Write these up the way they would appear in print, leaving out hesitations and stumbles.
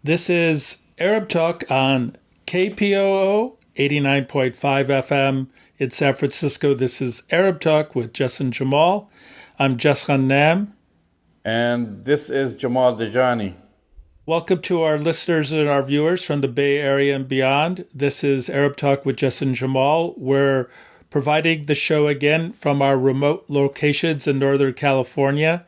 This is Arab Talk on KPOO 89.5 FM in San Francisco. This is Arab Talk with Jess and Jamal. I'm Jess Nam. And this is Jamal Dejani. Welcome to our listeners and our viewers from the Bay Area and beyond. This is Arab Talk with Jess and Jamal. We're providing the show again from our remote locations in Northern California.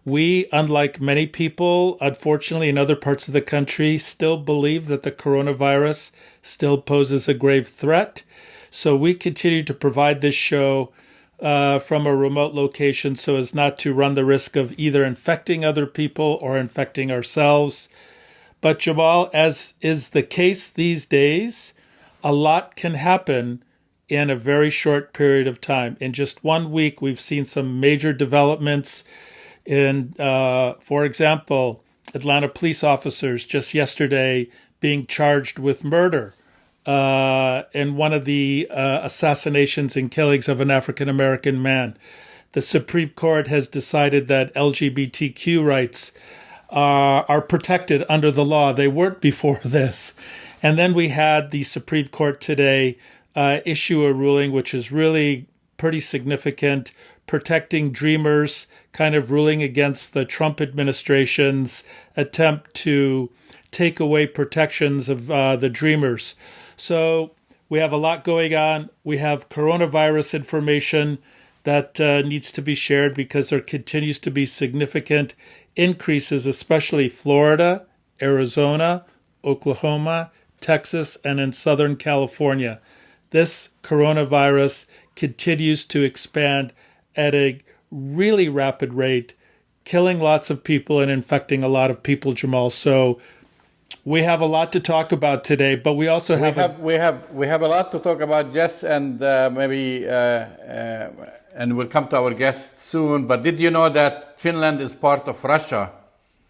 We, unlike many people, unfortunately, in other parts of the country, still believe that the coronavirus still poses a grave threat. So we continue to provide this show from a remote location so as not to run the risk of either infecting other people or infecting ourselves. But Jamal, as is the case these days, a lot can happen in a very short period of time. In just 1 week, we've seen some major developments. For example, Atlanta police officers just yesterday being charged with murder in one of the assassinations and killings of an African-American man. The Supreme Court has decided that LGBTQ rights are protected under the law. They weren't before this. And then we had the Supreme Court today issue a ruling which is really pretty significant, protecting dreamers, kind of ruling against the Trump administration's attempt to take away protections of the dreamers. So we have a lot going on. We have coronavirus information that needs to be shared because there continues to be significant increases, especially Florida, Arizona, Oklahoma, Texas, and in Southern California. This coronavirus continues to expand at a really rapid rate, killing lots of people and infecting a lot of people, Jamal. So we have a lot to talk about today, but we also have a lot to talk about, Jess, and and we'll come to our guest soon. But did you know that Finland is part of Russia?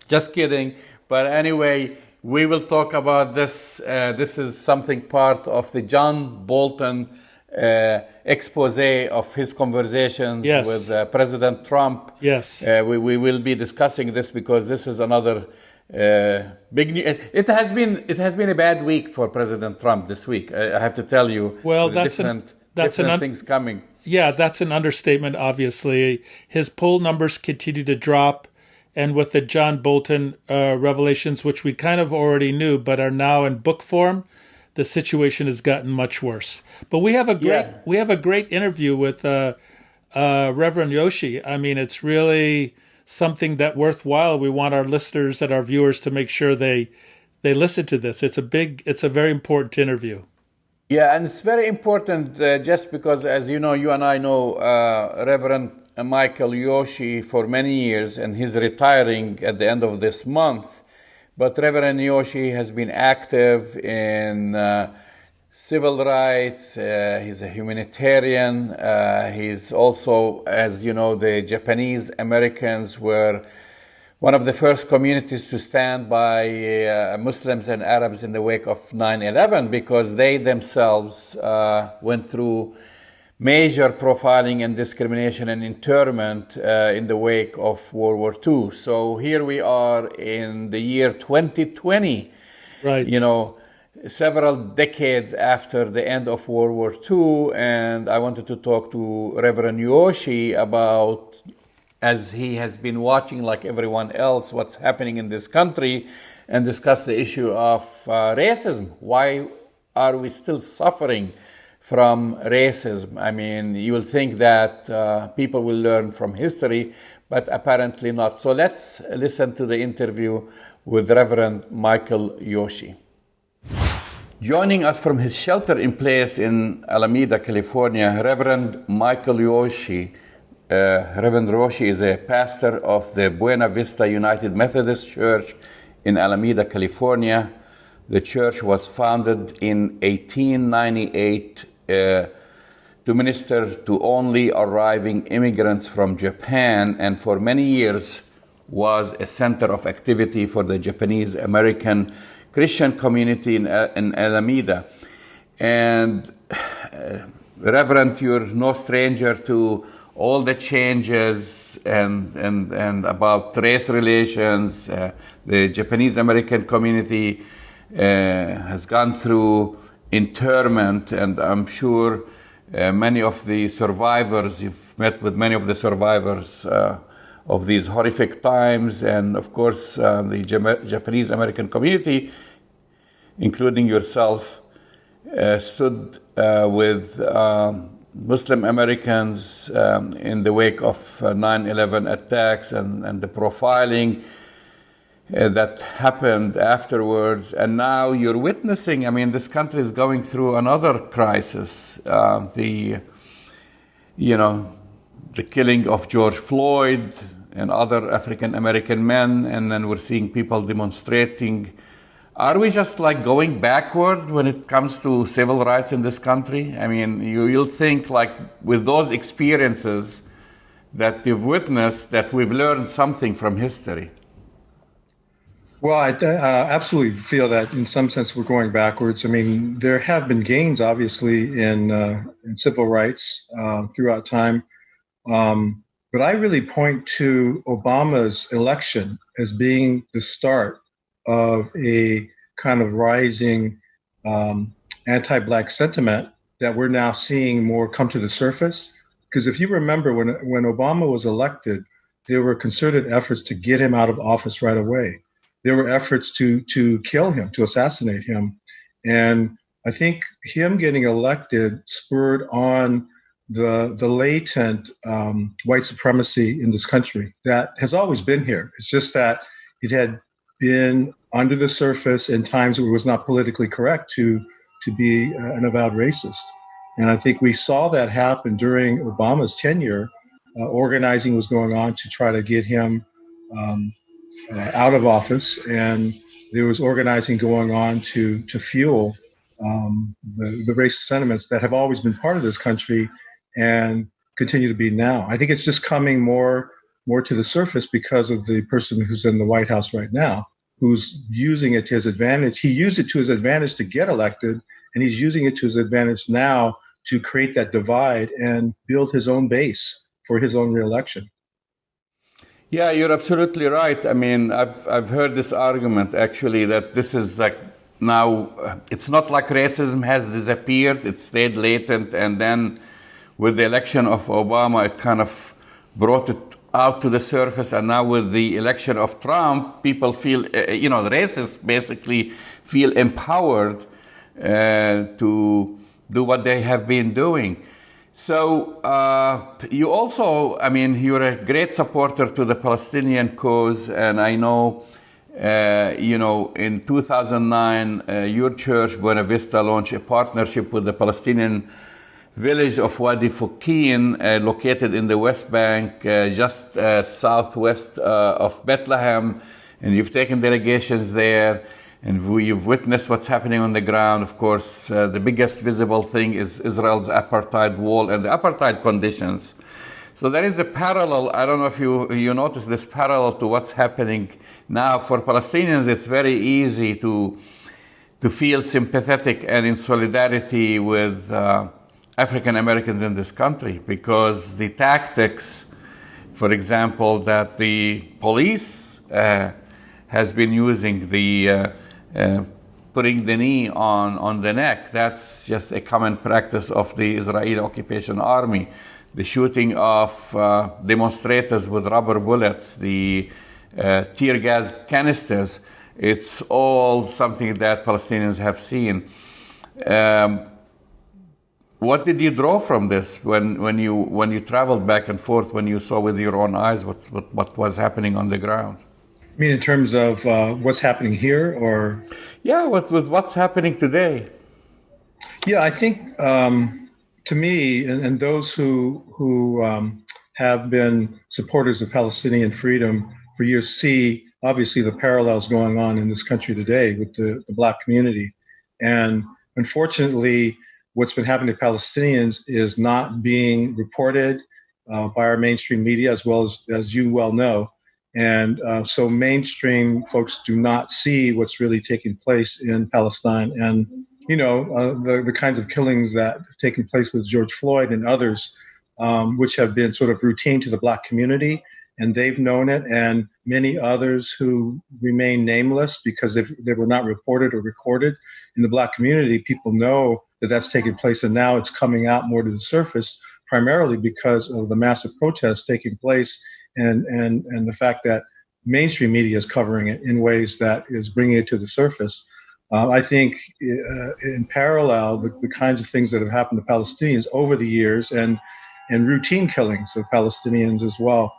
Just kidding. But anyway, we will talk about this. This is something part of the John Bolton expose of his conversations with President Trump. Yes. We will be discussing this because this is another big news. It has been a bad week for President Trump this week. I have to tell you. Well, different things coming. Yeah, that's an understatement, obviously. His poll numbers continue to drop. And with the John Bolton revelations, which we kind of already knew, but are now in book form, the situation has gotten much worse. But we have a great interview with Reverend Yoshi. I mean, it's really something that worthwhile. We want our listeners and our viewers to make sure they listen to this. It's a very important interview. Yeah, and it's very important just because, as you know, you and I know Reverend Michael Yoshi for many years, and he's retiring at the end of this month. But Reverend Yoshi has been active in civil rights. He's a humanitarian. He's also, as you know, the Japanese Americans were one of the first communities to stand by Muslims and Arabs in the wake of 9/11 because they themselves went through major profiling and discrimination and internment in the wake of World War II. So here we are in the year 2020, right? You know, several decades after the end of World War II. And I wanted to talk to Reverend Yoshi about, as he has been watching like everyone else, what's happening in this country and discuss the issue of racism. Why are we still suffering from racism? I mean, you will think that people will learn from history, but apparently not. So let's listen to the interview with Reverend Michael Yoshi. Joining us from his shelter in place in Alameda, California, Reverend Michael Yoshi. Reverend Yoshi is a pastor of the Buena Vista United Methodist Church in Alameda, California. The church was founded in 1898 to minister to only arriving immigrants from Japan, and for many years was a center of activity for the Japanese American Christian community in Alameda. And Reverend, you're no stranger to all the changes and about race relations. The Japanese American community has gone through internment, and I'm sure many of the survivors, you've met with many of the survivors of these horrific times, and of course the Japanese American community, including yourself, stood with Muslim Americans in the wake of 9/11 attacks and the profiling that happened afterwards. And now you're witnessing, I mean, this country is going through another crisis. The killing of George Floyd and other African American men, and then we're seeing people demonstrating. Are we just like going backward when it comes to civil rights in this country? I mean, you'll think like with those experiences that you've witnessed that we've learned something from history. Well, I absolutely feel that in some sense we're going backwards. I mean, there have been gains, obviously, in civil rights throughout time. But I really point to Obama's election as being the start of a kind of rising anti-Black sentiment that we're now seeing more come to the surface. Because if you remember, when Obama was elected, there were concerted efforts to get him out of office right away. There were efforts to kill him, to assassinate him. And I think him getting elected spurred on the latent white supremacy in this country that has always been here. It's just that it had been under the surface in times where it was not politically correct to be an avowed racist. And I think we saw that happen during Obama's tenure. Organizing was going on to try to get him out of office, and there was organizing going on to fuel the racist sentiments that have always been part of this country and continue to be now. I think it's just coming more to the surface because of the person who's in the White House right now, who's using it to his advantage. He used it to his advantage to get elected, and he's using it to his advantage now to create that divide and build his own base for his own reelection. Yeah, you're absolutely right. I mean, I've heard this argument actually that this is like now it's not like racism has disappeared; it stayed latent, and then with the election of Obama, it kind of brought it out to the surface, and now with the election of Trump, people feel, the racists basically feel empowered to do what they have been doing. So you also, I mean, you're a great supporter to the Palestinian cause, and I know, in 2009, your church, Buena Vista, launched a partnership with the Palestinian village of Wadi Fukin, located in the West Bank, just southwest of Bethlehem, and you've taken delegations there. And you've witnessed what's happening on the ground. Of course, the biggest visible thing is Israel's apartheid wall and the apartheid conditions. So there is a parallel. I don't know if you notice this parallel to what's happening now. For Palestinians, it's very easy to feel sympathetic and in solidarity with African Americans in this country, because the tactics, for example, that the police has been using, the putting the knee on the neck, that's just a common practice of the Israeli occupation army. The shooting of demonstrators with rubber bullets, the tear gas canisters, it's all something that Palestinians have seen. What did you draw from this when you traveled back and forth, when you saw with your own eyes what was happening on the ground? I mean, in terms of what's happening here, or? Yeah, with what's happening today. Yeah, I think to me, and those who have been supporters of Palestinian freedom for years see obviously the parallels going on in this country today with the Black community. And unfortunately, what's been happening to Palestinians is not being reported by our mainstream media, as well as you well know. And so mainstream folks do not see what's really taking place in Palestine. And, the kinds of killings that have taken place with George Floyd and others which have been sort of routine to the Black community, and they've known it, and many others who remain nameless because they were not reported or recorded in the Black community. People know that that's taking place, and now it's coming out more to the surface, primarily because of the massive protests taking place, and the fact that mainstream media is covering it in ways that is bringing it to the surface. I think in parallel, the kinds of things that have happened to Palestinians over the years and routine killings of Palestinians as well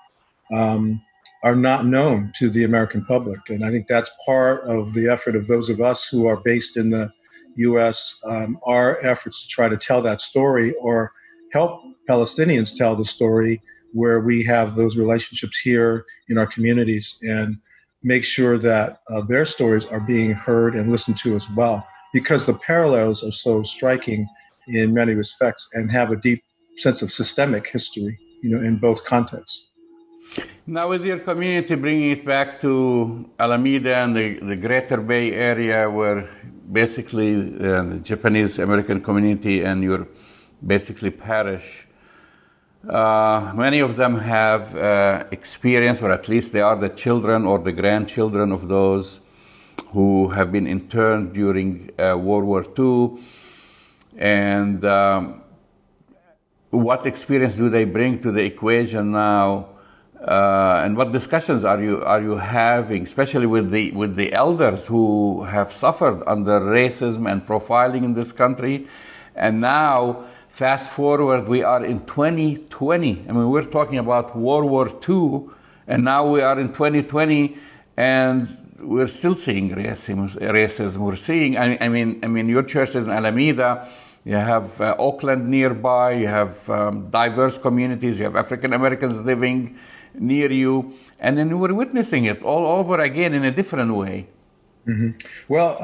are not known to the American public. And I think that's part of the effort of those of us who are based in the U.S., our efforts to try to tell that story or help Palestinians tell the story where we have those relationships here in our communities and make sure that their stories are being heard and listened to as well, because the parallels are so striking in many respects and have a deep sense of systemic history, in both contexts. Now, with your community bringing it back to Alameda and the greater Bay Area, where basically the Japanese American community and your basically parish, many of them have experience, or at least they are the children or the grandchildren of those who have been interned during World War II. And what experience do they bring to the equation now? And what discussions are you having, especially with the elders who have suffered under racism and profiling in this country? And now, fast forward, we are in 2020. I mean, we're talking about World War II, and now we are in 2020, and we're still seeing racism. We're seeing, I mean, your church is in Alameda. You have Oakland nearby. You have diverse communities. You have African Americans living near you, and then we're witnessing it all over again in a different way. Mm-hmm. Well,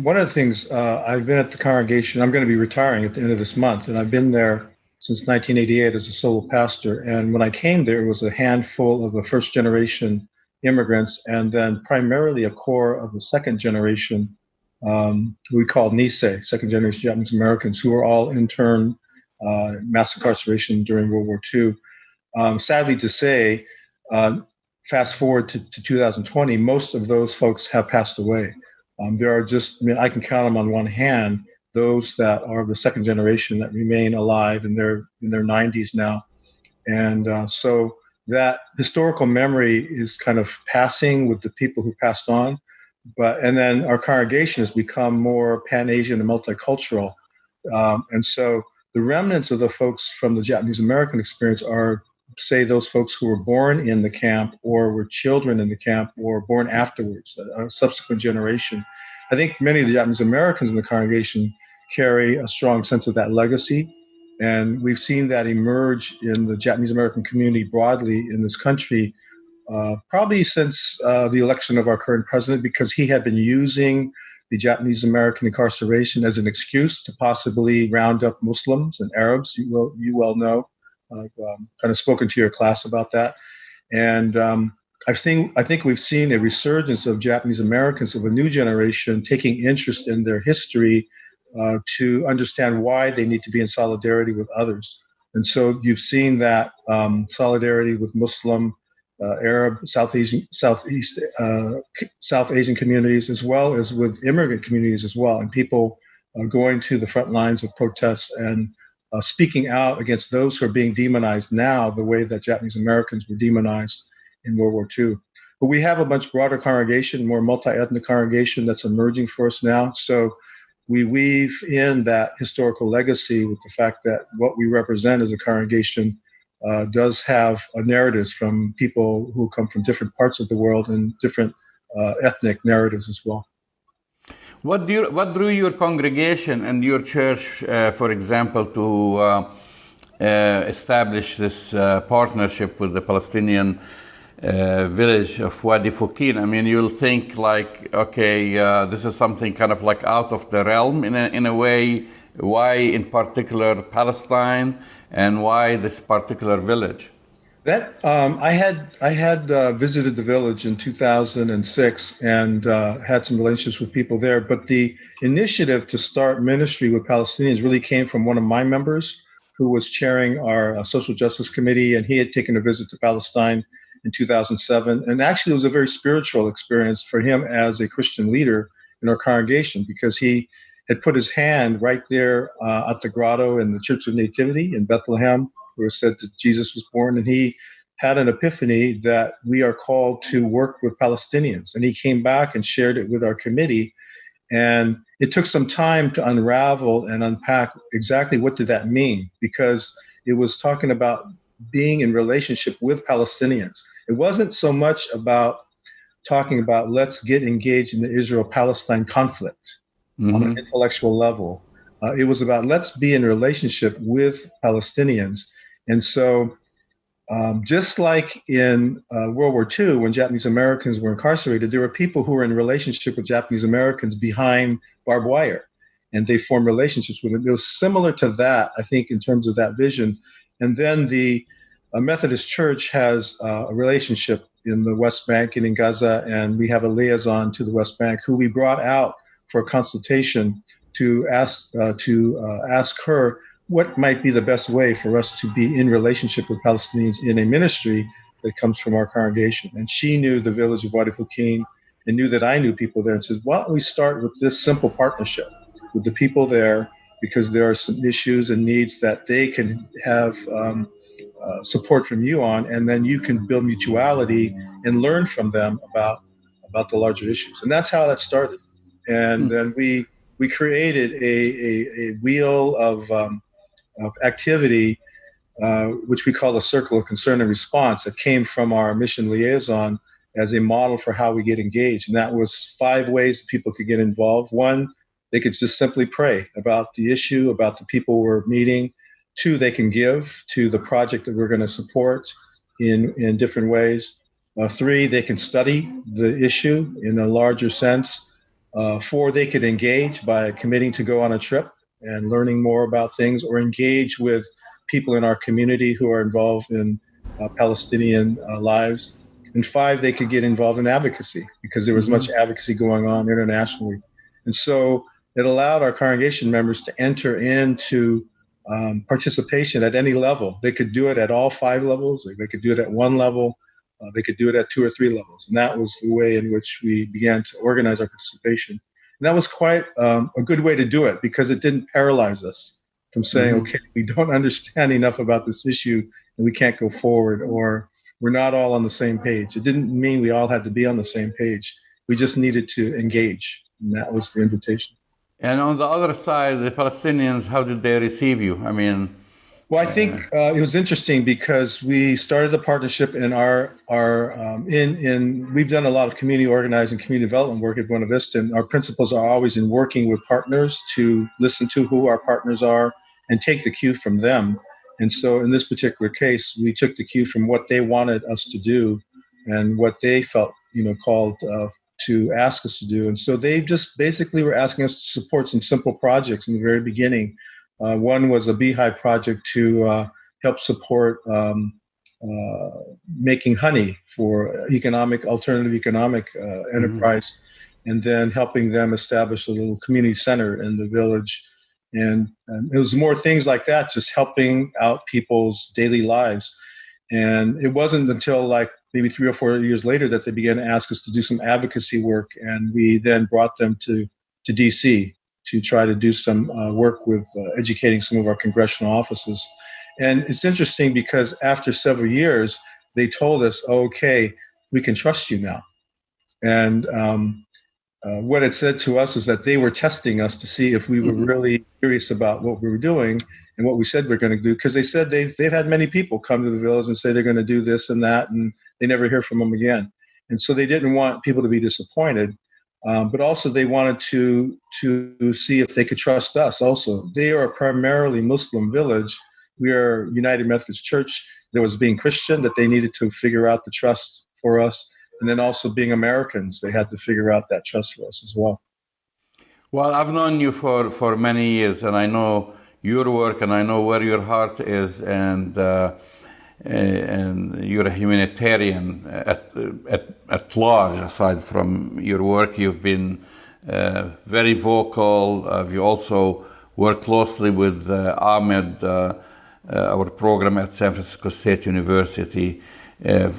one of the things, I've been at the congregation, I'm going to be retiring at the end of this month, and I've been there since 1988 as a solo pastor. And when I came there, it was a handful of the first generation immigrants, and then primarily a core of the second generation, we call Nisei, second generation Japanese Americans, who were all interned, mass incarceration during World War II. Sadly to say, fast forward to 2020, most of those folks have passed away. There are I can count them on one hand, those that are the second generation that remain alive in their 90s now. And so that historical memory is kind of passing with the people who passed on. And then our congregation has become more Pan-Asian and multicultural. And so the remnants of the folks from the Japanese American experience are, say, those folks who were born in the camp or were children in the camp or born afterwards, a subsequent generation. I think many of the Japanese Americans in the congregation carry a strong sense of that legacy. And we've seen that emerge in the Japanese American community broadly in this country, probably since the election of our current president, because he had been using the Japanese American incarceration as an excuse to possibly round up Muslims and Arabs. You well know. I've kind of spoken to your class about that. And I think we've seen a resurgence of Japanese Americans of a new generation taking interest in their history to understand why they need to be in solidarity with others. And so you've seen that solidarity with Muslim, Arab, South Asian communities, as well as with immigrant communities as well, and people going to the front lines of protests and speaking out against those who are being demonized now the way that Japanese Americans were demonized in World War II. But we have a much broader congregation, more multi-ethnic congregation that's emerging for us now. So we weave in that historical legacy with the fact that what we represent as a congregation does have narratives from people who come from different parts of the world and different ethnic narratives as well. What drew your congregation and your church, for example, to establish this partnership with the Palestinian village of Wadi Fukin? I mean, you'll think like, okay, this is something kind of like out of the realm in a way. Why in particular Palestine, and why this particular village? That I had visited the village in 2006 and had some relationships with people there. But the initiative to start ministry with Palestinians really came from one of my members, who was chairing our social justice committee, and he had taken a visit to Palestine in 2007. And actually, it was a very spiritual experience for him as a Christian leader in our congregation, because he had put his hand right there at the grotto in the Church of Nativity in Bethlehem, where it said that Jesus was born. And he had an epiphany that we are called to work with Palestinians. And he came back and shared it with our committee. And it took some time to unravel and unpack exactly what did that mean, because it was talking about being in relationship with Palestinians. It wasn't so much about talking about let's get engaged in the Israel-Palestine conflict on an intellectual level. It was about let's be in relationship with Palestinians. And so just like in World War II, when Japanese Americans were incarcerated, there were people who were in relationship with Japanese Americans behind barbed wire, and they formed relationships with them. It was similar to that, I think, in terms of that vision. And then the Methodist Church has a relationship in the West Bank and in Gaza, and we have a liaison to the West Bank who we brought out for a consultation to ask her what might be the best way for us to be in relationship with Palestinians in a ministry that comes from our congregation. And she knew the village of Wadi Fukin and knew that I knew people there, and said, why don't we start with this simple partnership with the people there, because there are some issues and needs that they can have support from you on, and then you can build mutuality and learn from them about the larger issues. And that's how that started. And then we created a wheel of activity, which we call the Circle of Concern and Response, that came from our mission liaison as a model for how we get engaged. And that was 5 ways that people could get involved. 1, they could just simply pray about the issue, about the people we're meeting. 2, they can give to the project that we're going to support in different ways. 3, they can study the issue in a larger sense. 4, they could engage by committing to go on a trip and learning more about things, or engage with people in our community who are involved in Palestinian lives. And 5, they could get involved in advocacy, because there was much advocacy going on internationally. And so it allowed our congregation members to enter into participation at any level. They could do it at all 5 levels, or they could do it at 1 level. They could do it at 2 or 3 levels. And that was the way in which we began to organize our participation. And that was quite a good way to do it, because it didn't paralyze us from saying, okay, we don't understand enough about this issue and we can't go forward, or we're not all on the same page. It didn't mean we all had to be on the same page. We just needed to engage. And that was the invitation. And on the other side, the Palestinians, how did they receive you? I mean, well, I think it was interesting, because we started the partnership in we've done a lot of community organizing, community development work at Buena Vista, and our principles are always in working with partners to listen to who our partners are and take the cue from them. And so in this particular case, we took the cue from what they wanted us to do and what they felt, called to ask us to do. And so they just basically were asking us to support some simple projects in the very beginning. One was a beehive project to help support making honey for alternative economic enterprise, and then helping them establish a little community center in the village. And it was more things like that, just helping out people's daily lives. And it wasn't until like maybe 3 or 4 years later that they began to ask us to do some advocacy work. And we then brought them to DC to try to do some work with educating some of our congressional offices. And it's interesting, because after several years, they told us, okay, we can trust you now. And what it said to us is that they were testing us to see if we were really serious about what we were doing and what we said we're going to do. Because they said they've had many people come to the village and say they're going to do this and that, and they never hear from them again. And so they didn't want people to be disappointed. But also they wanted to see if they could trust us also. They are a primarily Muslim village. We are United Methodist Church. There was being Christian that they needed to figure out the trust for us. And then also being Americans, they had to figure out that trust for us as well. Well, I've known you for many years, and I know your work, and I know where your heart is, and you're a humanitarian at large. Aside from your work, you've been very vocal. You also work closely with Ahmed our program at San Francisco State University,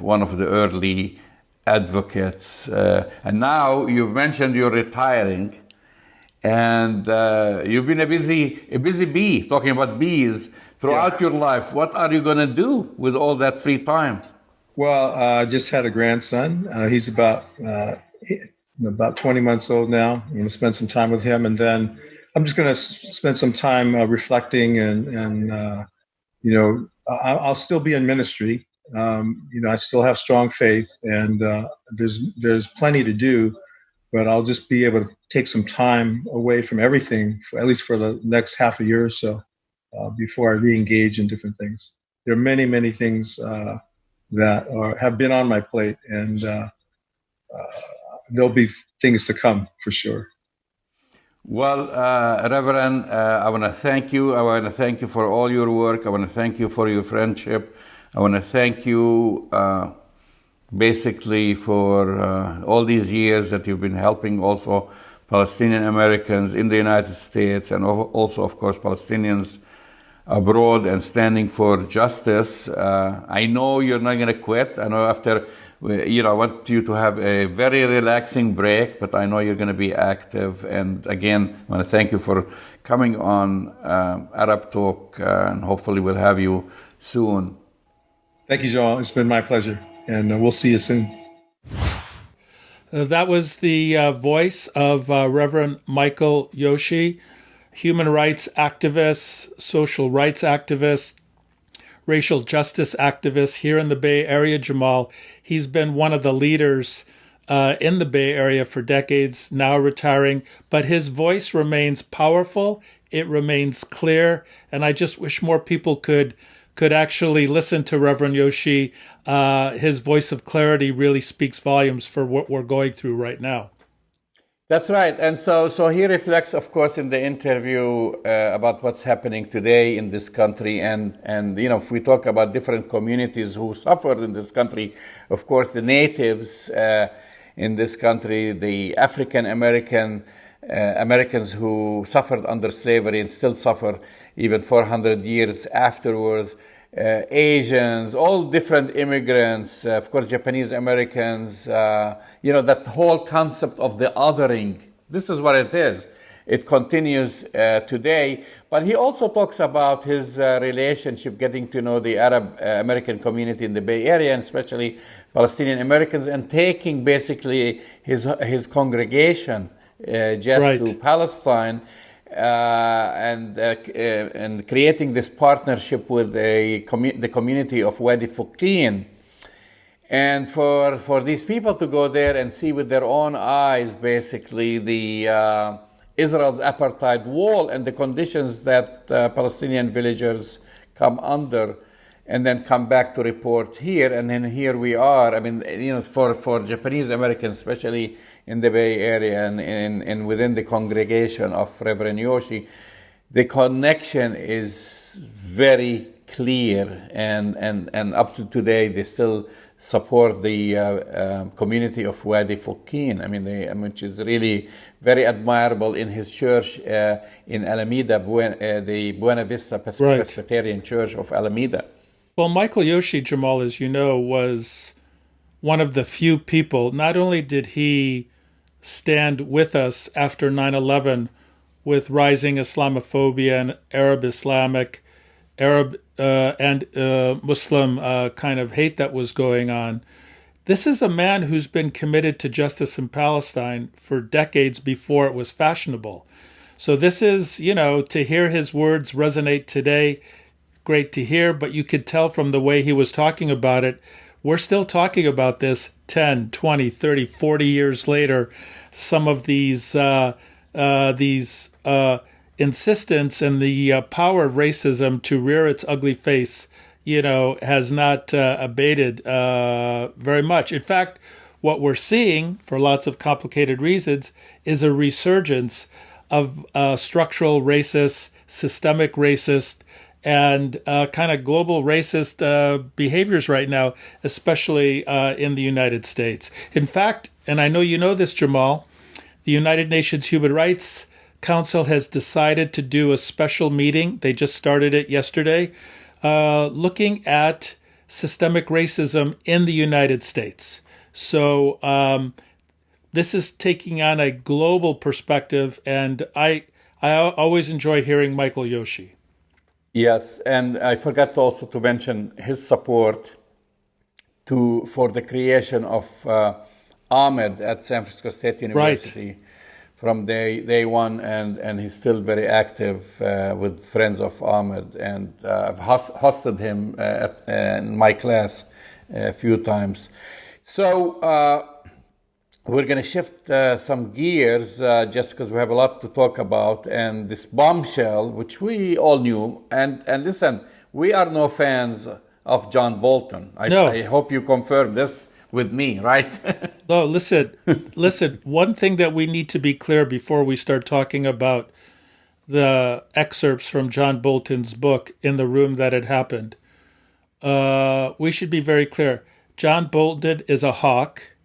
one of the early advocates. And now you've mentioned you're retiring, and you've been a busy bee, talking about bees throughout your life. What are you going to do with all that free time? Well, I just had a grandson. He's about 20 months old now. I'm going to spend some time with him, and then I'm just going to spend some time reflecting, and I'll still be in ministry. I still have strong faith, and there's plenty to do, but I'll just be able to take some time away from everything, at least for the next half a year or so, before I re-engage in different things. There are many, many things that have been on my plate, and there'll be things to come for sure. Well, Reverend, I want to thank you. I want to thank you for all your work. I want to thank you for your friendship. I want to thank you basically for all these years that you've been helping also Palestinian Americans in the United States, and also, of course, Palestinians abroad, and standing for justice. I know you're not going to quit. I know after, I want you to have a very relaxing break, but I know you're going to be active. And again, I want to thank you for coming on Arab Talk, and hopefully we'll have you soon. Thank you, Joel. It's been my pleasure, and we'll see you soon. That was the voice of Reverend Michael Yoshii, human rights activist, social rights activist, racial justice activist here in the Bay Area, Jamal. He's been one of the leaders in the Bay Area for decades, now retiring, but his voice remains powerful, it remains clear, and I just wish more people could actually listen to Reverend Yoshii. His voice of clarity really speaks volumes for what we're going through right now. That's right. And so he reflects, of course, in the interview about what's happening today in this country. And if we talk about different communities who suffered in this country, of course, the natives in this country, the African Americans who suffered under slavery and still suffer even 400 years afterwards, Asians, all different immigrants, of course, Japanese Americans, that whole concept of the othering. This is what it is. It continues today. But he also talks about his relationship, getting to know the Arab American community in the Bay Area, and especially Palestinian Americans, and taking basically his congregation just to Palestine. And creating this partnership with the community of Wadi Fuqin, and for these people to go there and see with their own eyes basically the Israel's apartheid wall and the conditions that Palestinian villagers come under, and then come back to report here, and then here we are. I mean, for Japanese Americans, especially in the Bay Area and within the congregation of Reverend Yoshii, the connection is very clear, and up to today they still support the community of Wadi Fuqin. Which is really very admirable in his church in Alameda, the Buena Vista Presbyterian Church of Alameda. Well, Michael Yoshii, Jamal, as you know, was one of the few people. Not only did he stand with us after 9/11 with rising Islamophobia and Arab and Muslim kind of hate that was going on. This is a man who's been committed to justice in Palestine for decades before it was fashionable. So this is, to hear his words resonate today, great to hear, but you could tell from the way he was talking about it, we're still talking about this 10, 20, 30, 40 years later. Some of these insistence and the power of racism to rear its ugly face, has not abated very much. In fact, what we're seeing, for lots of complicated reasons, is a resurgence of structural racist, systemic racist, and kind of global racist behaviors right now, especially in the United States. In fact, and I know you know this, Jamal, the United Nations Human Rights Council has decided to do a special meeting. They just started it yesterday looking at systemic racism in the United States. So this is taking on a global perspective, and I always enjoy hearing Michael Yoshii. Yes, and I forgot also to mention his support for the creation of Ahmed at San Francisco State University from day one, and he's still very active with friends of Ahmed, and I've hosted him in my class a few times. So we're going to shift some gears just because we have a lot to talk about, and this bombshell, which we all knew, and listen, we are no fans of John Bolton. I hope you confirm this with me, right? No, listen. One thing that we need to be clear before we start talking about the excerpts from John Bolton's book In the Room That Had Happened, we should be very clear. John Bolton is a hawk.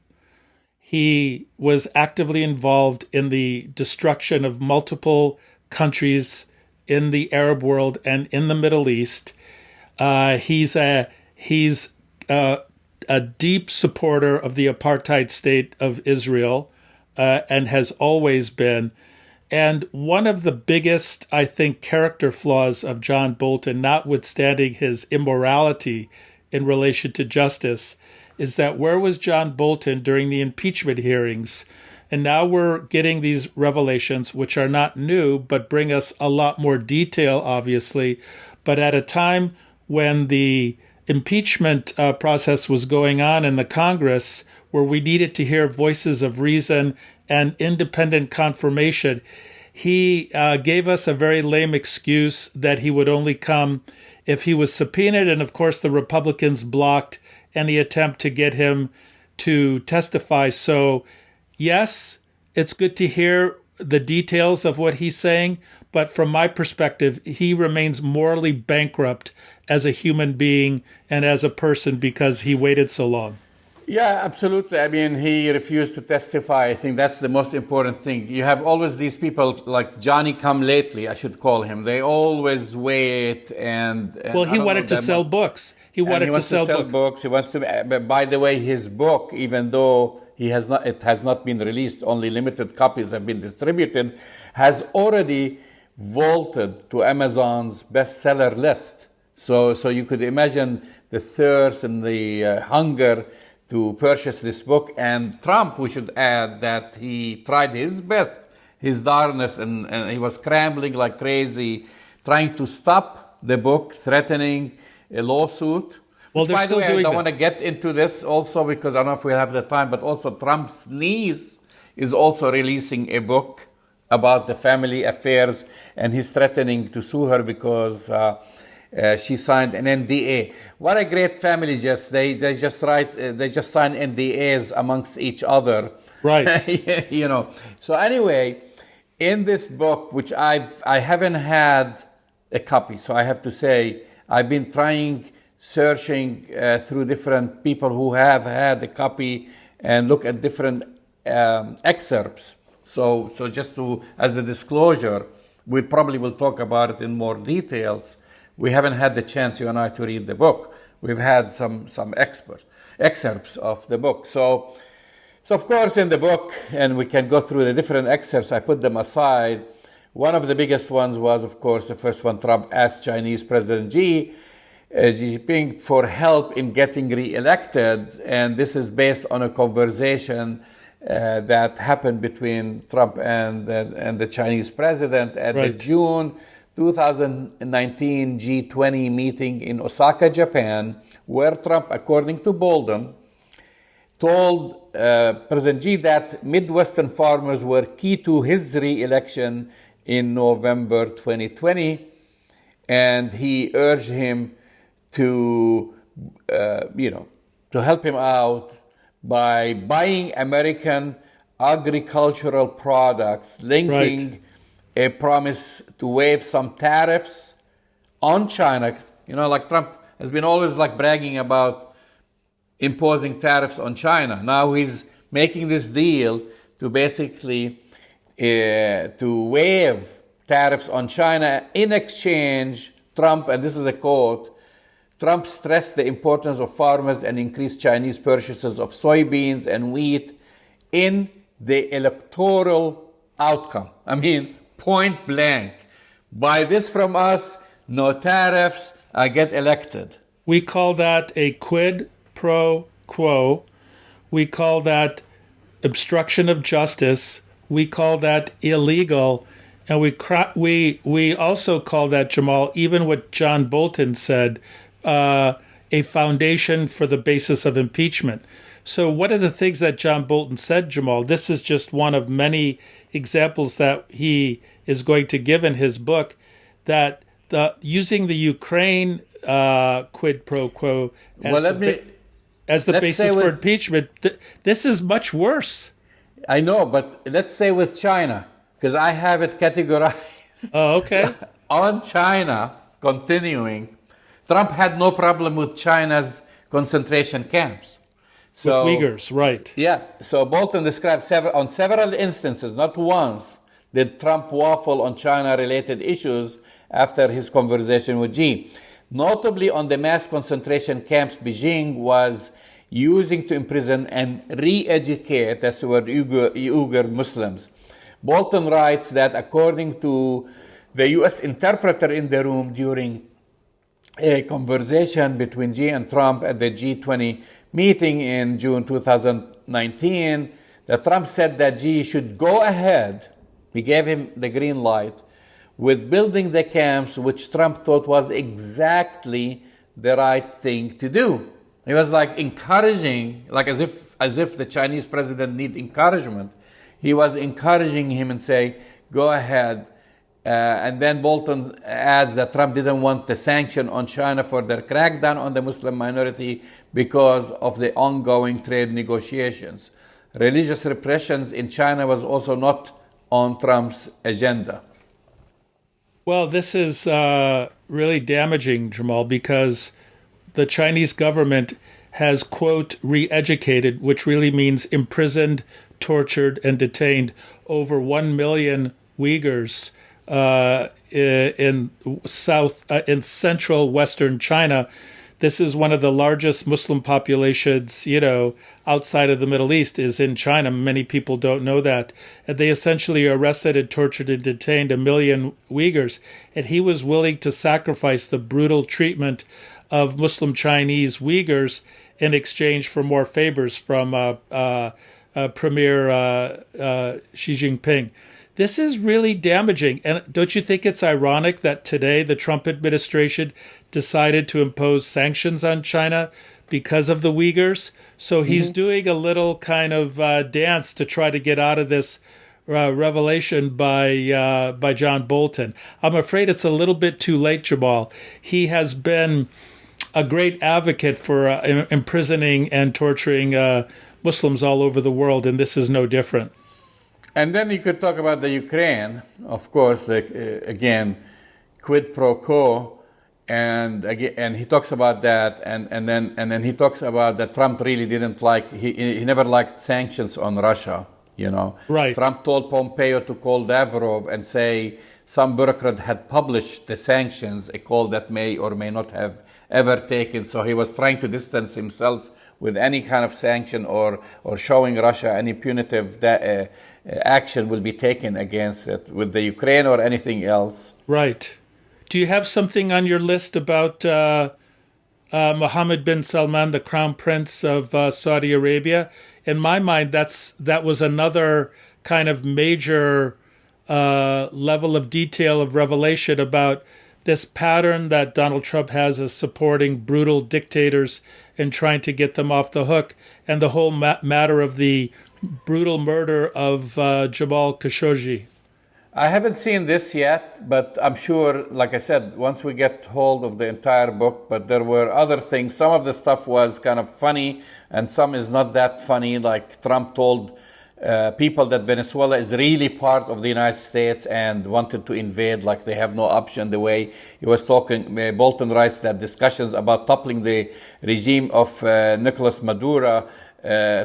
He was actively involved in the destruction of multiple countries in the Arab world and in the Middle East. He's a deep supporter of the apartheid state of Israel, and has always been. And one of the biggest, I think, character flaws of John Bolton, notwithstanding his immorality in relation to justice, is that where was John Bolton during the impeachment hearings? And now we're getting these revelations, which are not new, but bring us a lot more detail, obviously. But at a time when the impeachment process was going on in the Congress, where we needed to hear voices of reason and independent confirmation, he gave us a very lame excuse that he would only come if he was subpoenaed. And of course, the Republicans blocked any attempt to get him to testify. So, yes, it's good to hear the details of what he's saying, but from my perspective, he remains morally bankrupt as a human being and as a person because he waited so long. Yeah, absolutely. I mean, he refused to testify. I think that's the most important thing. You have always these people like Johnny Come Lately, I should call him. They always wait and well, he wanted to sell books. He wanted to sell books. He wants to. By the way, his book, even though it has not been released, only limited copies have been distributed, has already vaulted to Amazon's bestseller list. So you could imagine the thirst and the hunger to purchase this book. And Trump, we should add that he tried his best, his darnest, and he was scrambling like crazy, trying to stop the book, threatening a lawsuit. Well, Which, by the way, I don't want to get into this also because I don't know if we'll have the time, but also Trump's niece is also releasing a book about the family affairs, and he's threatening to sue her because she signed an NDA. What a great family, Jess. They just sign NDAs amongst each other. Right. You know. So anyway, in this book, which I haven't had a copy, so I have to say, I've been searching through different people who have had a copy and look at different excerpts. So just as a disclosure, we probably will talk about it in more details. We haven't had the chance, you and I, to read the book. We've had some excerpts of the book. So of course, in the book, and we can go through the different excerpts, I put them aside. One of the biggest ones was, of course, the first one. Trump asked Chinese President Xi Jinping for help in getting reelected, and this is based on a conversation that happened between Trump and the Chinese president at the June 2019 G20 meeting in Osaka, Japan, where Trump, according to Bolton, told President Xi that Midwestern farmers were key to his re-election in November 2020, and he urged him to help him out by buying American agricultural products, linking a promise to waive some tariffs on China. You know, like Trump has been always like bragging about imposing tariffs on China. Now he's making this deal to basically to waive tariffs on China. In exchange, Trump, and this is a quote, Trump stressed the importance of farmers and increased Chinese purchases of soybeans and wheat in the electoral outcome. I mean, point blank. Buy this from us, no tariffs, I get elected. We call that a quid pro quo. We call that obstruction of justice. We call that illegal. And we also call that, Jamal, even what John Bolton said, a foundation for the basis of impeachment. So one of the things that John Bolton said, Jamal, this is just one of many examples that he is going to give in his book, that using the Ukraine quid pro quo as the basis for impeachment, this is much worse. I know, but let's stay with China, because I have it categorized. Oh, okay. On China, continuing, Trump had no problem with China's concentration camps. So, with Uyghurs, right. Yeah. So Bolton described on several instances, not once, did Trump waffle on China-related issues after his conversation with Xi. Notably on the mass concentration camps Beijing was using to imprison and re-educate, that's the word, Uyghur Muslims. Bolton writes that according to the U.S. interpreter in the room during a conversation between Xi and Trump at the G20 meeting in June 2019, that Trump said that Xi should go ahead, he gave him the green light, with building the camps, which Trump thought was exactly the right thing to do. He was like encouraging, like as if the Chinese president need encouragement. He was encouraging him and saying, go ahead. And then Bolton adds that Trump didn't want the sanction on China for their crackdown on the Muslim minority because of the ongoing trade negotiations. Religious repressions in China was also not on Trump's agenda. Well, this is really damaging, Jamal, because the Chinese government has, quote, re-educated, which really means imprisoned, tortured, and detained over 1 million Uyghurs in central Western China. This is one of the largest Muslim populations, outside of the Middle East is in China. Many people don't know that. And they essentially arrested and tortured and detained 1 million Uyghurs. And he was willing to sacrifice the brutal treatment of Muslim Chinese Uyghurs in exchange for more favors from Premier Xi Jinping. This is really damaging. And don't you think it's ironic that today the Trump administration decided to impose sanctions on China because of the Uyghurs? So he's doing a little kind of dance to try to get out of this revelation by John Bolton. I'm afraid it's a little bit too late, Jamal. He has been a great advocate for imprisoning and torturing Muslims all over the world, and this is no different. And then you could talk about the Ukraine, of course, again, quid pro quo, and he talks about that, and then he talks about that Trump really didn't like, he never liked sanctions on Russia, Right. Trump told Pompeo to call Lavrov and say some bureaucrat had published the sanctions, a call that may or may not have ever taken. So he was trying to distance himself with any kind of sanction or showing Russia any punitive action will be taken against it with the Ukraine or anything else. Right. Do you have something on your list about Mohammed bin Salman, the Crown Prince of Saudi Arabia? In my mind, that was another kind of major level of detail of revelation about this pattern that Donald Trump has of supporting brutal dictators and trying to get them off the hook, and the whole matter of the brutal murder of Jamal Khashoggi. I haven't seen this yet, but I'm sure, like I said, once we get hold of the entire book, but there were other things. Some of the stuff was kind of funny, and some is not that funny, like Trump told people that Venezuela is really part of the United States and wanted to invade, like they have no option. The way he was talking, Bolton writes that discussions about toppling the regime of Nicolas Maduro,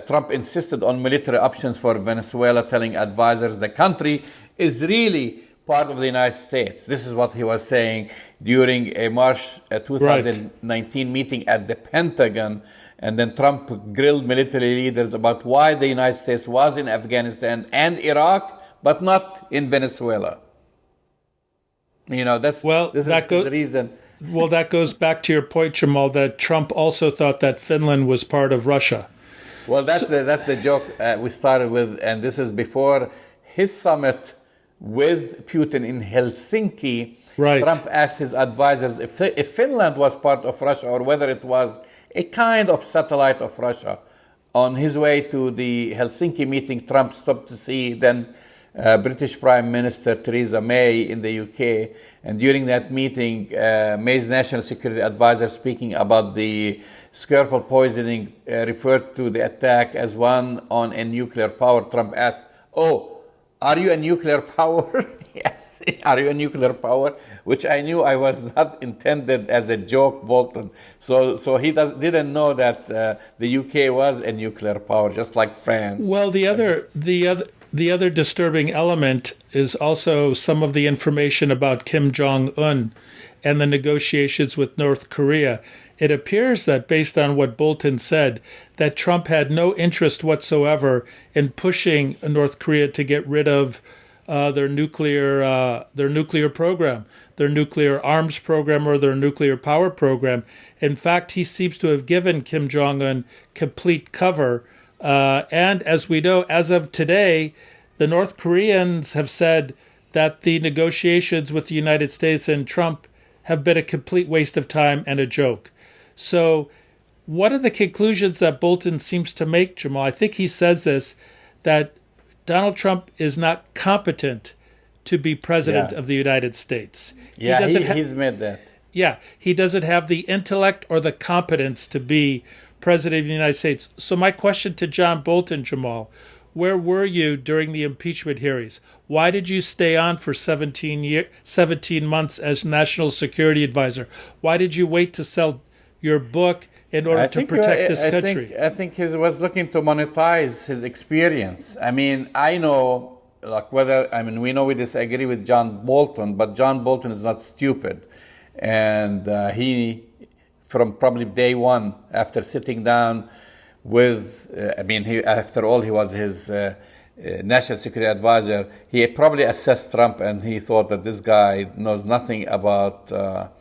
Trump insisted on military options for Venezuela, telling advisors the country is really part of the United States. This is what he was saying during a March 2019 meeting at the Pentagon. And then Trump grilled military leaders about why the United States was in Afghanistan and Iraq, but not in Venezuela. This is the reason. Well, that goes back to your point, Jamal, that Trump also thought that Finland was part of Russia. Well, that's the joke we started with, and this is before his summit with Putin in Helsinki. Right. Trump asked his advisors if Finland was part of Russia or whether it was a kind of satellite of Russia. On his way to the Helsinki meeting, Trump stopped to see then British Prime Minister Theresa May in the UK. And during that meeting, May's national security advisor, speaking about the Skripal poisoning, referred to the attack as one on a nuclear power. Trump asked, "Oh, are you a nuclear power?" Yes, are you a nuclear power? Which I knew I was not intended as a joke, Bolton. So he didn't know that the UK was a nuclear power, just like France. Well, the other disturbing element is also some of the information about Kim Jong-un and the negotiations with North Korea. It appears that, based on what Bolton said, that Trump had no interest whatsoever in pushing North Korea to get rid of their nuclear program, their nuclear arms program, or their nuclear power program. In fact, he seems to have given Kim Jong-un complete cover. And as we know, as of today, the North Koreans have said that the negotiations with the United States and Trump have been a complete waste of time and a joke. So what are the conclusions that Bolton seems to make, Jamal? I think he says this, that Donald Trump is not competent to be president of the United States. He's made that. Yeah, he doesn't have the intellect or the competence to be president of the United States. So my question to John Bolton, Jamal, where were you during the impeachment hearings? Why did you stay on for 17 months as national security advisor? Why did you wait to sell your book in order to protect this country? I think he was looking to monetize his experience. I mean, I know, we know we disagree with John Bolton, but John Bolton is not stupid. And he, from probably day one, after sitting down with, after all, he was his national security advisor, he probably assessed Trump and he thought that this guy knows nothing about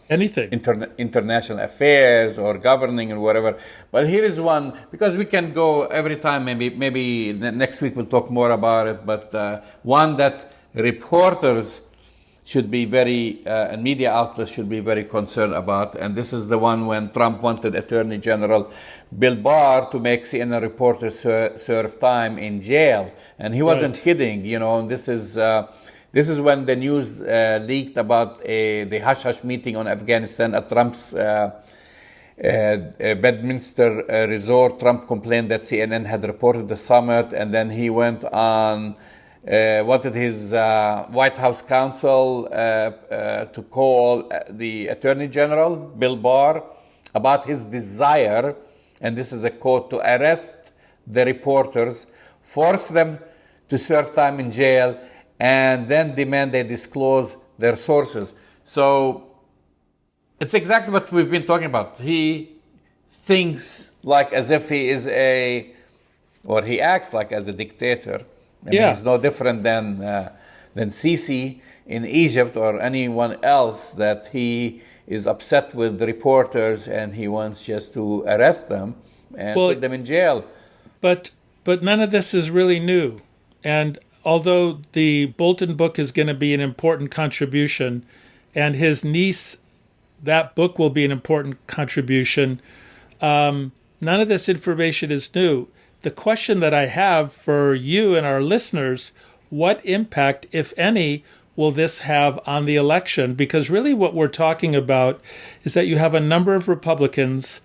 anything, international affairs or governing or whatever. But here is one, because we can go every time, maybe next week we'll talk more about it, but one that reporters should be and media outlets should be very concerned about. And this is the one when Trump wanted Attorney General Bill Barr to make CNN reporters serve time in jail. And he wasn't kidding, and this is when the news leaked about the hush-hush meeting on Afghanistan at Trump's Bedminster resort. Trump complained that CNN had reported the summit, and then he went on, wanted his White House counsel to call the Attorney General, Bill Barr, about his desire, and this is a quote, to arrest the reporters, force them to serve time in jail, and then demand they disclose their sources. So it's exactly what we've been talking about. He thinks like as if he is he acts like as a dictator. He's no different than Sisi in Egypt or anyone else, that he is upset with the reporters and he wants just to arrest them and put them in jail. But none of this is really new. And although the Bolton book is going to be an important contribution, and his niece, that book will be an important contribution, none of this information is new. The question that I have for you and our listeners, what impact, if any, will this have on the election? Because really what we're talking about is that you have a number of Republicans.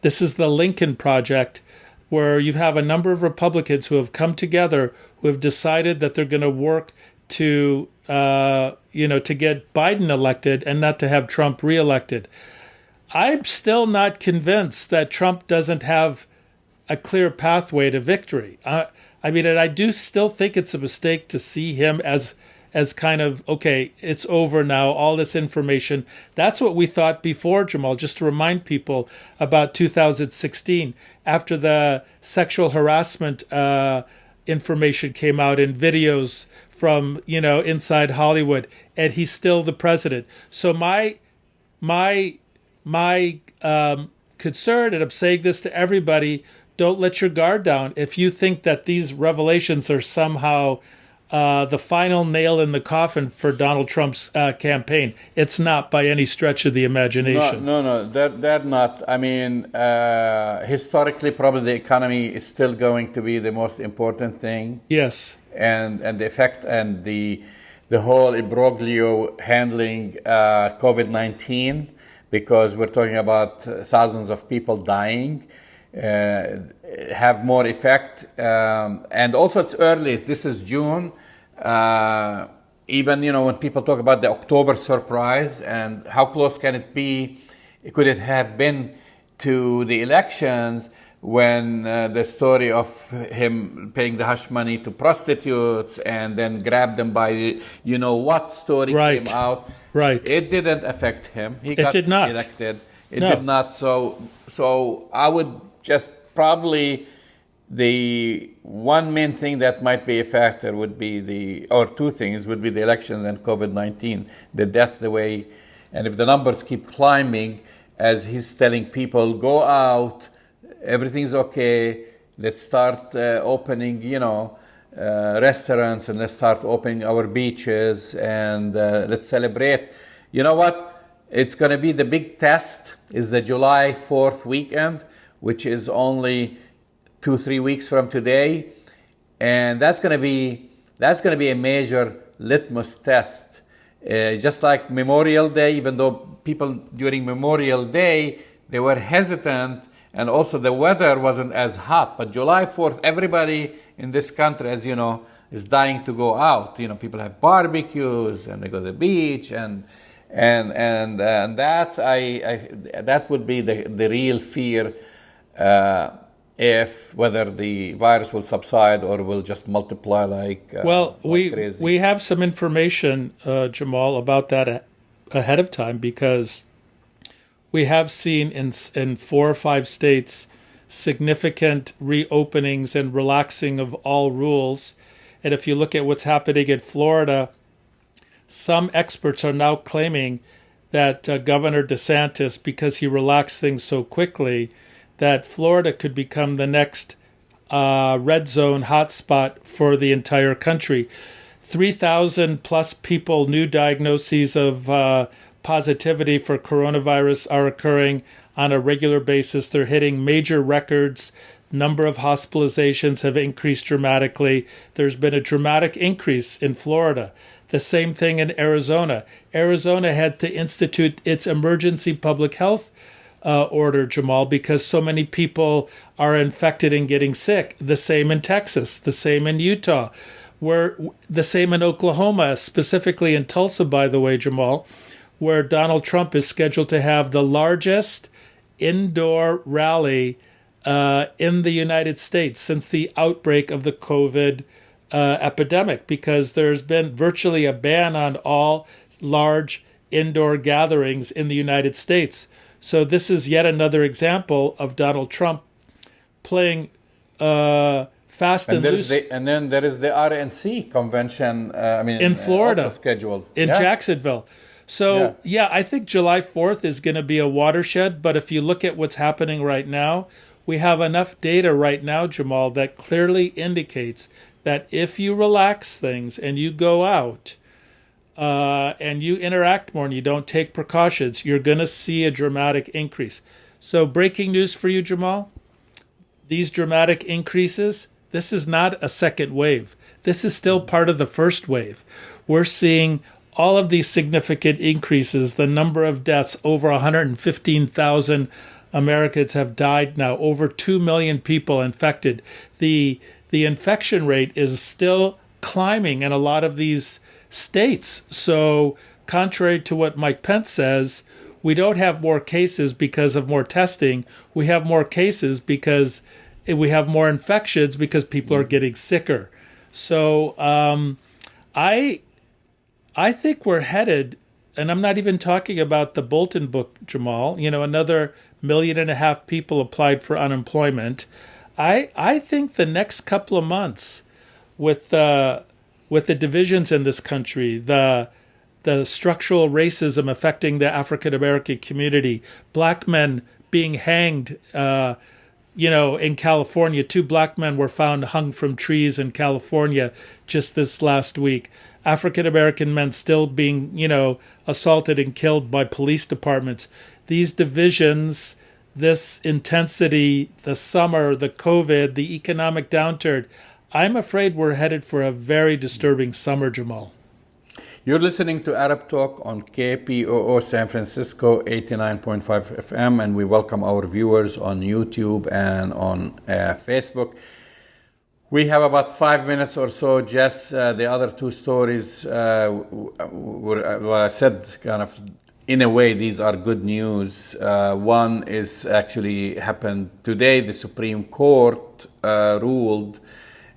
This is the Lincoln Project, where you have a number of Republicans who have come together, who have decided that they're going to work to get Biden elected and not to have Trump reelected. I'm still not convinced that Trump doesn't have a clear pathway to victory. And I do still think it's a mistake to see him as as kind of, okay, it's over now, all this information. That's what we thought before, Jamal, just to remind people about 2016, after the sexual harassment information came out in videos from, inside Hollywood, and he's still the president. So my concern, and I'm saying this to everybody, don't let your guard down. If you think that these revelations are somehow the final nail in the coffin for Donald Trump's campaign, it's not by any stretch of the imagination. No, they're not. I mean, historically, probably the economy is still going to be the most important thing. Yes. And the effect and the whole imbroglio handling COVID-19, because we're talking about thousands of people dying, have more effect. And also it's early. This is June. Even, when people talk about the October surprise and how close can it be, could it have been to the elections, when the story of him paying the hush money to prostitutes and then grab them by what story came out. Right. It didn't affect him. He got elected. It did not. So I would just probably, the one main thing that might be a factor would be or two things would be the elections and COVID-19, the death, the way, and if the numbers keep climbing, as he's telling people, go out, everything's okay, let's start opening, restaurants, and let's start opening our beaches, and let's celebrate. You know what? It's going to be the big test is the July 4th weekend, which is only 2-3 weeks from today. And that's going to be a major litmus test. Just like Memorial Day, even though people during Memorial Day, they were hesitant, and also the weather wasn't as hot. But July 4th, everybody in this country, as you know, is dying to go out. People have barbecues and they go to the beach, and that's that would be the real fear, if whether the virus will subside or will just multiply like crazy. We have some information, Jamal, about that ahead of time, because we have seen in 4 or 5 states significant reopenings and relaxing of all rules. And if you look at what's happening in Florida, some experts are now claiming that Governor DeSantis, because he relaxed things so quickly, that Florida could become the next red zone hotspot for the entire country. 3,000 plus people, new diagnoses of positivity for coronavirus are occurring on a regular basis. They're hitting major records. Number of hospitalizations have increased dramatically. There's been a dramatic increase in Florida. The same thing in Arizona. Arizona had to institute its emergency public health order, Jamal, because so many people are infected and getting sick. The same in Texas, the same in Utah, the same in Oklahoma, specifically in Tulsa, by the way, Jamal, where Donald Trump is scheduled to have the largest indoor rally in the United States since the outbreak of the COVID epidemic, because there's been virtually a ban on all large indoor gatherings in the United States. So this is yet another example of Donald Trump playing fast and loose. And then there is the RNC convention, in Florida, also scheduled. In Jacksonville. So, I think July 4th is going to be a watershed. But if you look at what's happening right now, we have enough data right now, Jamal, that clearly indicates that if you relax things and you go out and you interact more and you don't take precautions, you're going to see a dramatic increase. So breaking news for you, Jamal. These dramatic increases, this is not a second wave. This is still part of the first wave. We're seeing all of these significant increases. The number of deaths, over 115,000 Americans have died now, over 2 million people infected. The infection rate is still climbing in a lot of these states. So contrary to what Mike Pence says, we don't have more cases because of more testing. We have more cases because we have more infections because people are getting sicker. So I think we're headed, and I'm not even talking about the Bolton book, Jamal. Another 1.5 million people applied for unemployment. I think the next couple of months, with the divisions in this country, the structural racism affecting the African American community, black men being hanged, in California. 2 black men were found hung from trees in California just this last week. African American men still being, assaulted and killed by police departments. These divisions, this intensity, the summer, the COVID, the economic downturn, I'm afraid we're headed for a very disturbing summer, Jamal. You're listening to Arab Talk on KPOO San Francisco 89.5 FM, and we welcome our viewers on YouTube and on Facebook. We have about 5 minutes or so. Jess, the other 2 stories I said kind of, in a way, these are good news. One is actually happened today. The Supreme Court ruled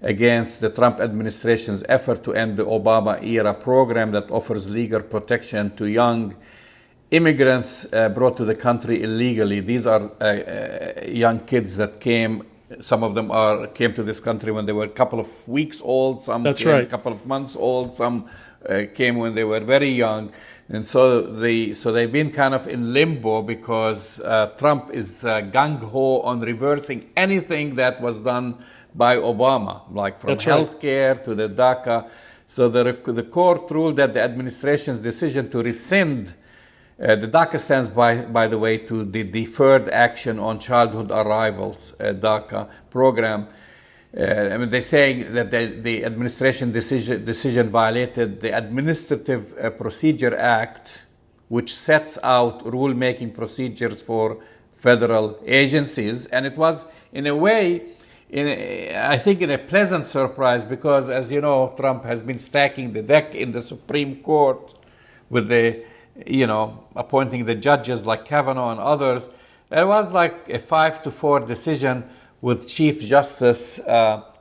against the Trump administration's effort to end the Obama-era program that offers legal protection to young immigrants brought to the country illegally. These are young kids that came. Some of them came to this country when they were a couple of weeks old. Some That's came right. a couple of months old. Some came when they were very young. And so they've been kind of in limbo because Trump is gung-ho on reversing anything that was done by Obama, like from healthcare to the DACA. So the court ruled that the administration's decision to rescind the DACA stands by the way, to the Deferred Action on Childhood Arrivals DACA program. They're saying that the administration decision violated the Administrative Procedure Act, which sets out rulemaking procedures for federal agencies. And it was, in a way, I think in a pleasant surprise, because as you know, Trump has been stacking the deck in the Supreme Court with appointing the judges like Kavanaugh and others. It was like a 5-4 decision with Chief Justice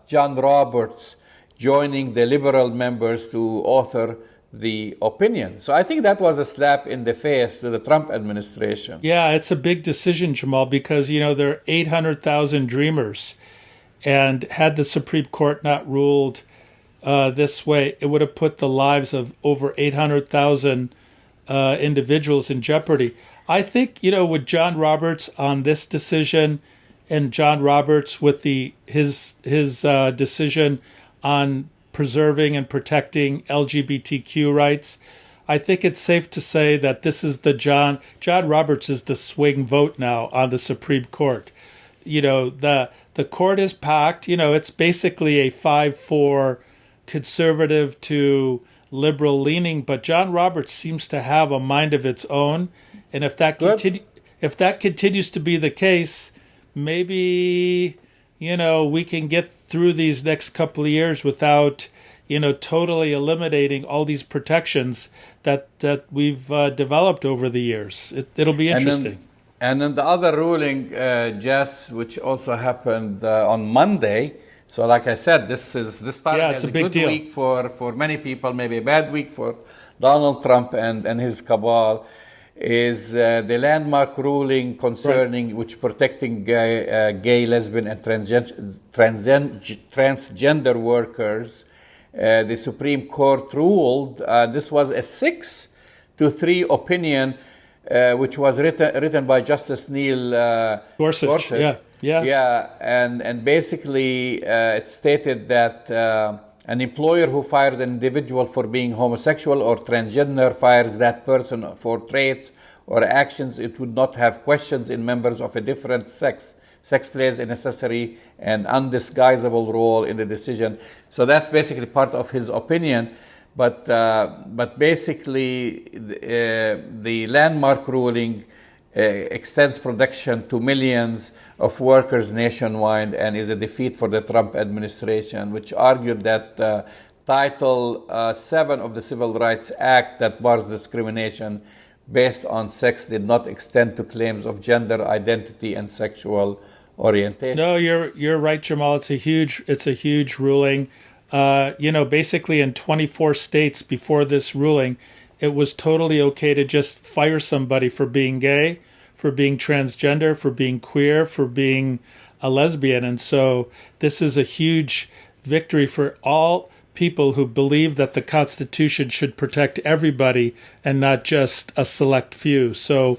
John Roberts joining the liberal members to author the opinion. So I think that was a slap in the face to the Trump administration. Yeah, it's a big decision, Jamal, because, there are 800,000 dreamers. And had the Supreme Court not ruled this way, it would have put the lives of over 800,000 individuals in jeopardy. I think, with John Roberts on this decision, and John Roberts with his decision on preserving and protecting LGBTQ rights, I think it's safe to say that this is John Roberts is the swing vote now on the Supreme Court. The court is packed. It's basically a 5-4 conservative to liberal leaning, but John Roberts seems to have a mind of its own. And if that continues to be the case, maybe, we can get through these next couple of years without, totally eliminating all these protections that we've developed over the years. It'll be interesting. And then the other ruling, Jess, which also happened on Monday. So like I said, this started as a good week for many people, maybe a bad week for Donald Trump and his cabal, is the landmark ruling concerning which protecting gay, lesbian, and transgender workers. The Supreme Court ruled, this was a 6-3 opinion, which was written by Justice Neil Gorsuch. Yeah, and basically it stated that an employer who fires an individual for being homosexual or transgender fires that person for traits or actions it would not have questions in members of a different sex. Sex plays a necessary and undisguisable role in the decision. So that's basically part of his opinion. But basically, the landmark ruling extends protection to millions of workers nationwide and is a defeat for the Trump administration, which argued that Title 7 of the Civil Rights Act that bars discrimination based on sex did not extend to claims of gender identity and sexual orientation. No, you're right, Jamal. It's a huge ruling. basically in 24 states before this ruling, it was totally okay to just fire somebody for being gay, for being transgender, for being queer, for being a lesbian. And so this is a huge victory for all people who believe that the Constitution should protect everybody and not just a select few. So,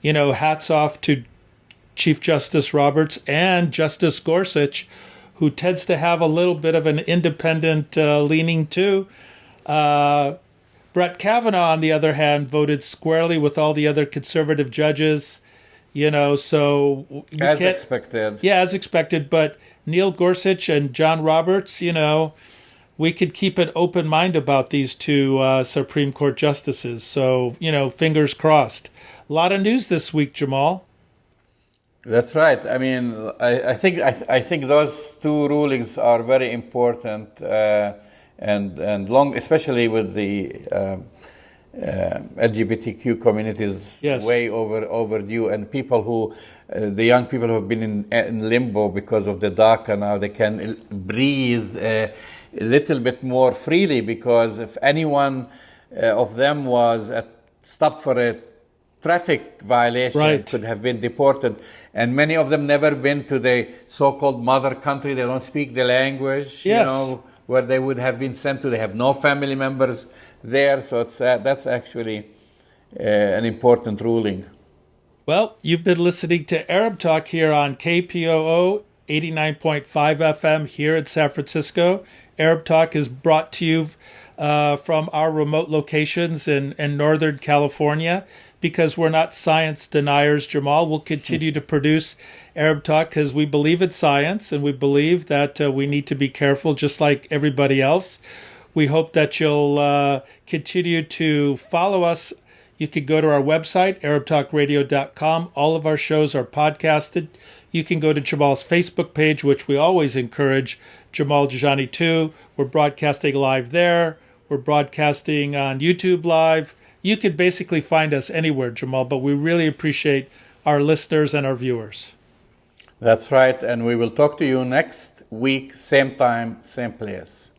hats off to Chief Justice Roberts and Justice Gorsuch, who tends to have a little bit of an independent leaning too. Brett Kavanaugh, on the other hand, voted squarely with all the other conservative judges, so... As expected. Yeah, as expected. But Neil Gorsuch and John Roberts, we could keep an open mind about these two Supreme Court justices. So, fingers crossed. A lot of news this week, Jamal. That's right. I mean, I think those two rulings are very important and long, especially with the LGBTQ communities, yes. way overdue, and people who, the young people who have been in limbo because of the DACA, now they can breathe a little bit more freely, because if anyone of them was stopped for a traffic violation, right, could have been deported, and many of them never been to the so-called mother country. They don't speak the language, yes, where they would have been sent to. They have no family members there, so it's that's actually an important ruling. Well, you've been listening to Arab Talk here on KPOO 89.5 FM here in San Francisco. Arab Talk is brought to you from our remote locations in Northern California. Because we're not science deniers, Jamal, we'll continue to produce Arab Talk because we believe in science and we believe that we need to be careful just like everybody else. We hope that you'll continue to follow us. You can go to our website, ArabTalkRadio.com. All of our shows are podcasted. You can go to Jamal's Facebook page, which we always encourage, Jamal Jajani 2. We're broadcasting live there. We're broadcasting on YouTube Live. You can basically find us anywhere, Jamal, but we really appreciate our listeners and our viewers. That's right, and we will talk to you next week, same time, same place.